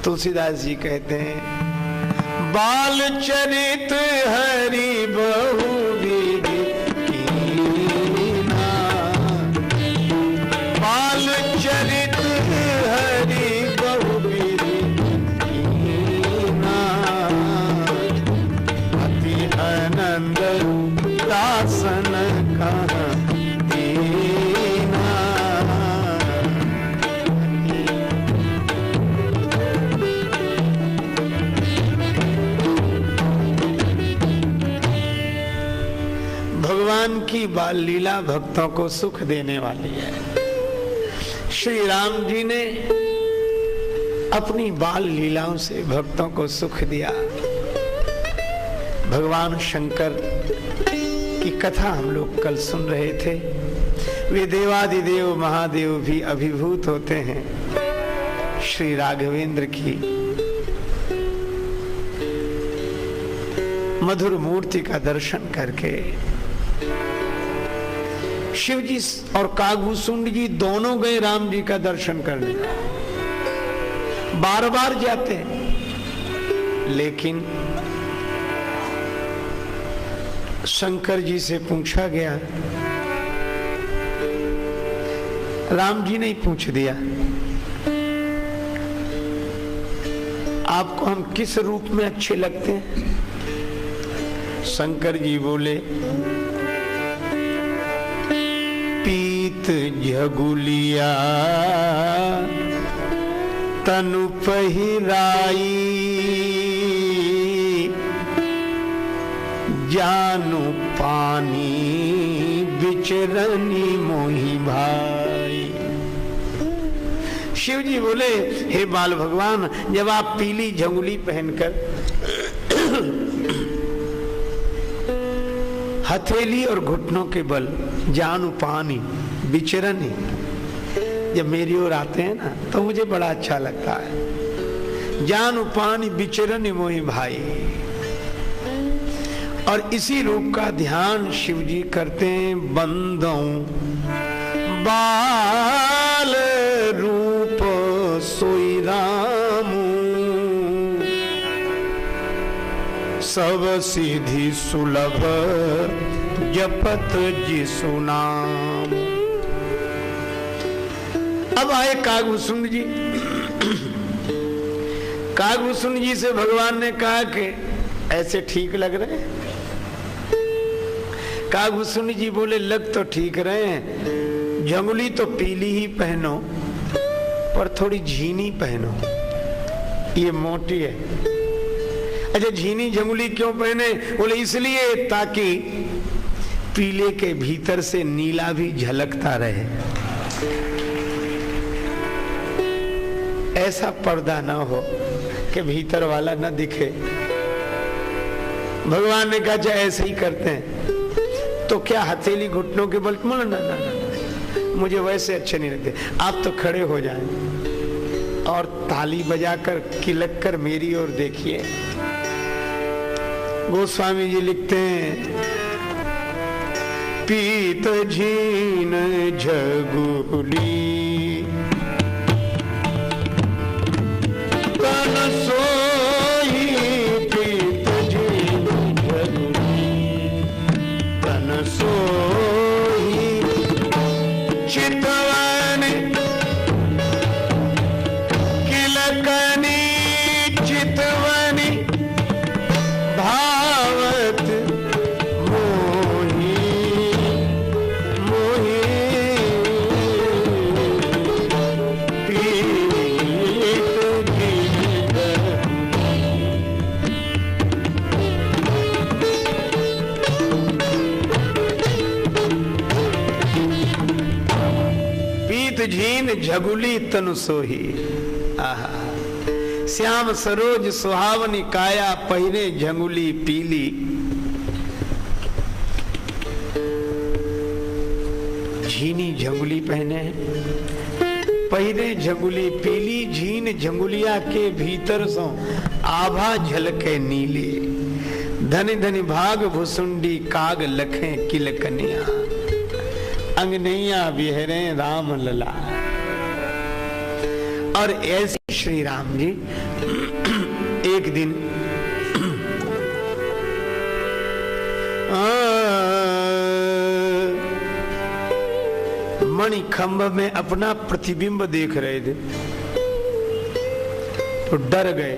तुलसीदास जी कहते हैं, बाल चरित हरि बहु विधि कीना, बाल चरित हरि बहु विधि कीना, अति आनंद दासन कहाँ दीना। भगवान की बाल लीला भक्तों को सुख देने वाली है। श्री राम जी ने अपनी बाल लीलाओं से भक्तों को सुख दिया। भगवान शंकर की कथा हम लोग कल सुन रहे थे। वे देवादिदेव महादेव भी अभिभूत होते हैं श्री राघवेंद्र की मधुर मूर्ति का दर्शन करके। शिव जी और कागभूषुंड जी दोनों गए राम जी का दर्शन करने, बार बार जाते हैं। लेकिन शंकर जी से पूछा गया, राम जी ने पूछ दिया, आपको हम किस रूप में अच्छे लगते हैं? शंकर जी बोले, पीत झगुलिया तनु पहिराई, जानु पानी बिचरनी मोहि भाई। शिव जी बोले, हे बाल भगवान, जब आप पीली झंगुली पहनकर हथेली और घुटनों के बल जानु पानी बिचरनी जब मेरी ओर आते हैं ना, तो मुझे बड़ा अच्छा लगता है। जानु पानी बिचरनी मोहि भाई। और इसी रूप का ध्यान शिव जी करते हैं। बंदों बाल रूप सोई रामू, सब सिद्धि सुलभ जपत जिसु नाम। अब आए कागभूषुंड जी। कागभूषुंड जी से भगवान ने कहा कि ऐसे ठीक लग रहे हैं? कागभूषुंड जी बोले, लग तो ठीक रहे हैं, झंगुली तो पीली ही पहनो, पर थोड़ी झीनी पहनो, ये मोटी है। अच्छा, झीनी झंगुली क्यों पहने? बोले इसलिए ताकि पीले के भीतर से नीला भी झलकता रहे, ऐसा पर्दा ना हो कि भीतर वाला ना दिखे। भगवान ने कहा, चाहे ऐसे ही करते हैं तो क्या हथेली घुटनों के बल? ना ना ना, मुझे वैसे अच्छे नहीं लगते। आप तो खड़े हो जाएं और ताली बजाकर किलक कर मेरी ओर देखिए। गोस्वामी जी लिखते हैं, पीत झीन झगुली तन सोई, पीत झीन झगुली तन सोई, चितवन किलकनी चितवनी भावत मोही मोही, पीत झीन झगुली तनु सोही। आहा, श्याम सरोज सुहावनी काया, पहिरे झंगुली पीली। झीनी झंगुली पहने, पहिरे झंगुली पीली, झीन झंगुलिया के भीतर सो आभा झलके नीली। धनि धनि भाग भुसुंडी काग लखे किलकनिया, अंगनैया बिहरे राम लला। और ऐसी श्री राम जी एक दिन मणिखंभ में अपना प्रतिबिंब देख रहे थे तो डर गए।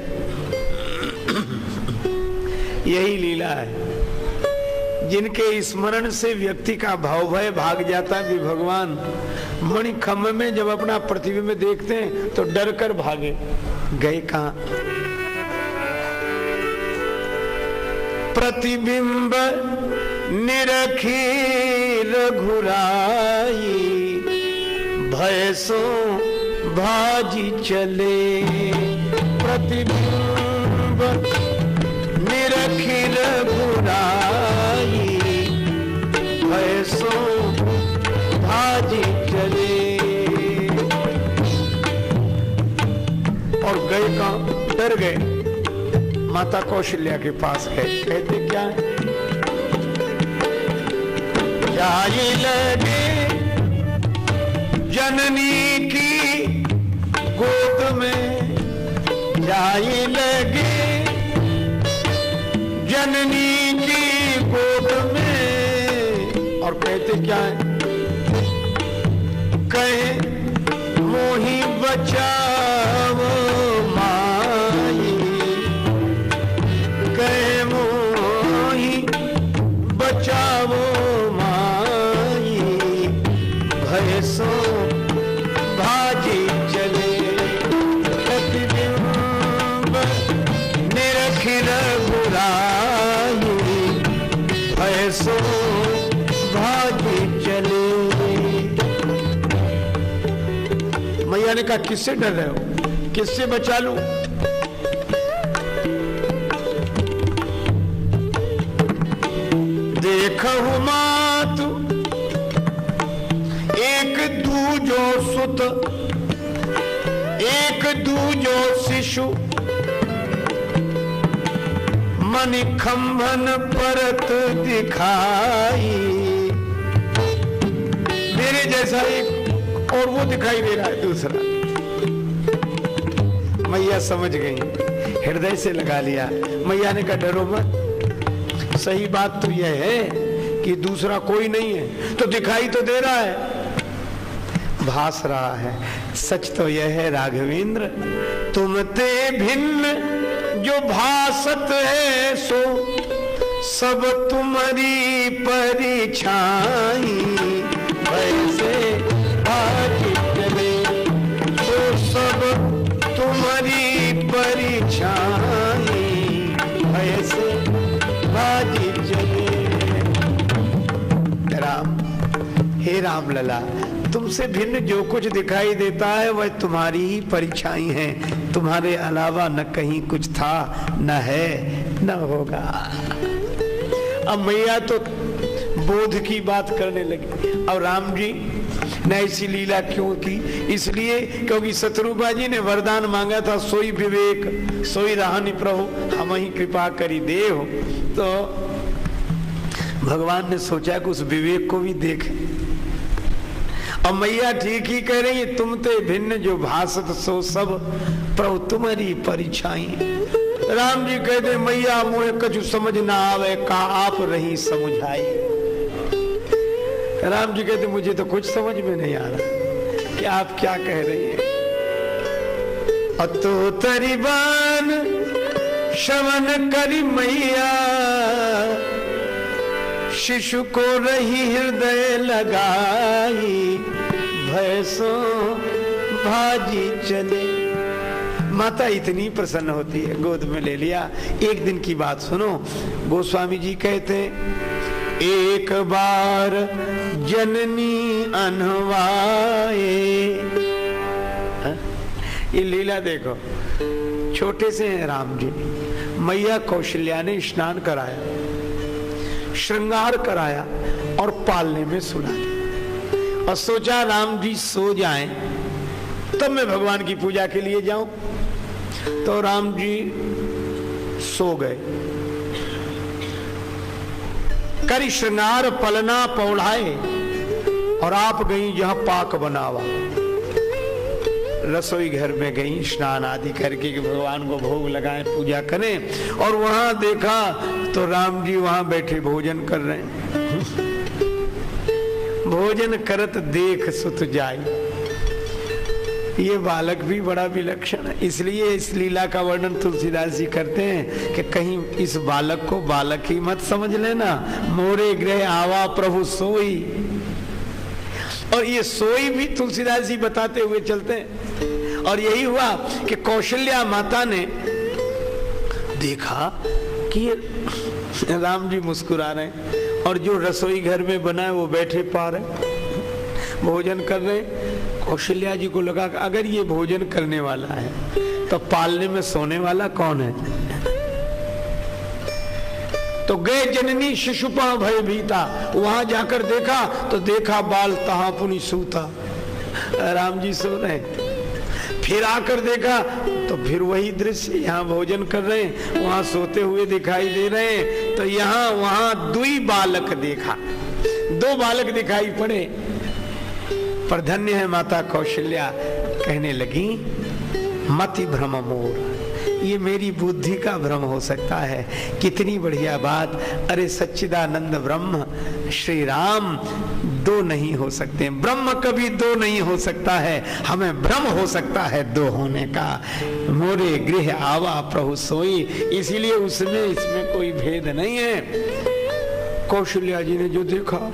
यही लीला है, जिनके स्मरण से व्यक्ति का भाव भय भाग जाता है। भी भगवान मणिखंभ में जब अपना प्रतिबिंब देखते हैं तो डर कर भागे। गए कहां? प्रतिबिंब निरखी रघुराई, भय सो भाजी चले। प्रतिबिंब निरखी रघुराई, भय सो भाजी चले। और गए कहां? डर गए। माता कौशल्या के पास गए। कहते क्या है? जाए लगे जननी की गोद में, जाए लगे जननी की गोद में। और कहते क्या है? कहे मोही बचाओ माई, कहे मोही बचाओ माई, भय सो भाजी चले। प्रतिबिंब निरखी रघुराई, भय सो भाजी चले। मैया ने कहा किससे डर रहे हो, किससे बचा लूं? देखहु मातु एक दूजो सुत, एक दूजो शिशु, मणिखंभन परत दिखाई। मेरे जैसा एक और वो दिखाई दे रहा है दूसरा। मैया समझ गई, हृदय से लगा लिया। मैया ने कहा डरो मत, सही बात तो यह है कि दूसरा कोई नहीं है, तो दिखाई तो दे रहा है, भास रहा है। सच तो यह है राघवेंद्र, तुम ते भिन्न जो भासत है सो सब तुम्हारी परिछाई। वैसे भागी चले तो सब तुम्हारी परिछाई, वैसे भागी चले। राम, हे राम लला, तुमसे भिन्न जो कुछ दिखाई देता है वह तुम्हारी ही परिछाई है। तुम्हारे अलावा न कहीं कुछ था, न है, न होगा। अब मैया तो बोध की बात करने लगी। अब राम जी ने ऐसी लीला क्यों की? इसलिए क्योंकि शत्रुघ्न जी ने वरदान मांगा था, सोई विवेक सोई राहनि प्रभु हम ही कृपा करी देव। तो भगवान ने सोचा कि उस विवेक को भी देखें। और मैया ठीक ही कह रही है, तुम ते भिन्न जो भासत सो सब प्रभु तुम्हारी परिछाई। राम जी कहते मैया मोहे कछु समझ ना आवे, का आप रही समझाई। राम जी कहते मुझे तो कुछ समझ में नहीं आ रहा कि आप क्या कह रही हैं। अतो तरीबान श्रवण करी मैया, शिशु को रही हृदय लगाई, भय सो भाजी चले। माता इतनी प्रसन्न होती है, गोद में ले लिया। एक दिन की बात सुनो, गोस्वामी जी कहते एक बार जननी अनवाए। ये लीला देखो, छोटे से हैं राम जी। मैया कौशल्या ने स्नान कराया, श्रृंगार कराया और पालने में सुला दिया। और सोचा राम जी सो जाएं तब मैं भगवान की पूजा के लिए जाऊं। तो राम जी सो गए। करी श्रृंगार पलना पौढ़ाए और आप गई जहां पाक बनावा। रसोई घर में गई स्नान आदि करके कि भगवान को भोग लगाएं, पूजा करें। और वहां देखा तो राम जी वहां बैठे भोजन कर रहे हैं। भोजन करत देख सुत जाई। ये बालक भी बड़ा विलक्षण है, इसलिए इस लीला का वर्णन तुलसीदास जी करते हैं कि कहीं इस बालक को बालक ही मत समझ लेना। मोरे गृह आवा प्रभु सोई, और ये सोई भी तुलसीदास जी बताते हुए चलते हैं। और यही हुआ कि कौशल्या माता ने देखा कि राम जी मुस्कुरा रहे हैं और जो रसोई घर में बना है वो बैठे पा रहे, भोजन कर रहे। कौशल्या जी को लगा कि अगर ये भोजन करने वाला है तो पालने में सोने वाला कौन है। तो गए जननी शिशुपा भय भीता, वहां जाकर देखा तो देखा बाल तहा पुनि सूता, राम जी सो रहे। फिर आकर देखा तो फिर वही दृश्य, यहाँ भोजन कर रहे हैं, वहां सोते हुए दिखाई दे रहे हैं। तो यहाँ वहां दुई बालक देखा, दो बालक दिखाई पड़े। पर धन्य है माता कौशल्या, कहने लगी मति भ्रम मोर, ये मेरी बुद्धि का भ्रम हो सकता है। कितनी बढ़िया बात। अरे सच्चिदानंद ब्रह्म श्री राम दो नहीं हो सकते, ब्रह्म कभी दो नहीं हो सकता है, हमें भ्रम हो सकता है दो होने का। मोरे गृह आवा प्रभु सोई, इसीलिए उसमें इसमें कोई भेद नहीं है। कौशल्या जी ने जो देखा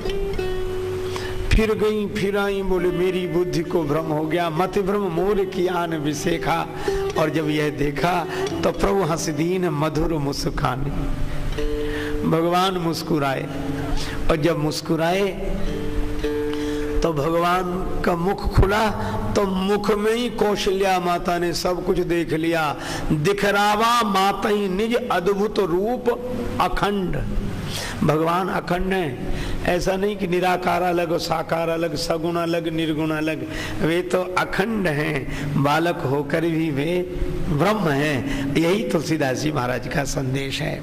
फिर गई फिर आई, बोले मेरी बुद्धि को भ्रम हो गया, मति भ्रम मोर की आन विसेखा। और जब यह देखा तो प्रभु हंस दीन मधुर मुस्काने, भगवान मुस्कुराए। और जब मुस्कुराए तो भगवान का मुख खुला तो मुख में ही कौशल्या माता ने सब कुछ देख लिया। दिखरावा माता ही निज अद्भुत रूप अखंड, भगवान अखंड है। ऐसा नहीं कि निराकार अलग और साकार अलग, सगुण अलग निर्गुण अलग, वे तो अखंड हैं। बालक होकर भी वे ब्रह्म हैं। यही तुलसीदास जी महाराज का संदेश है।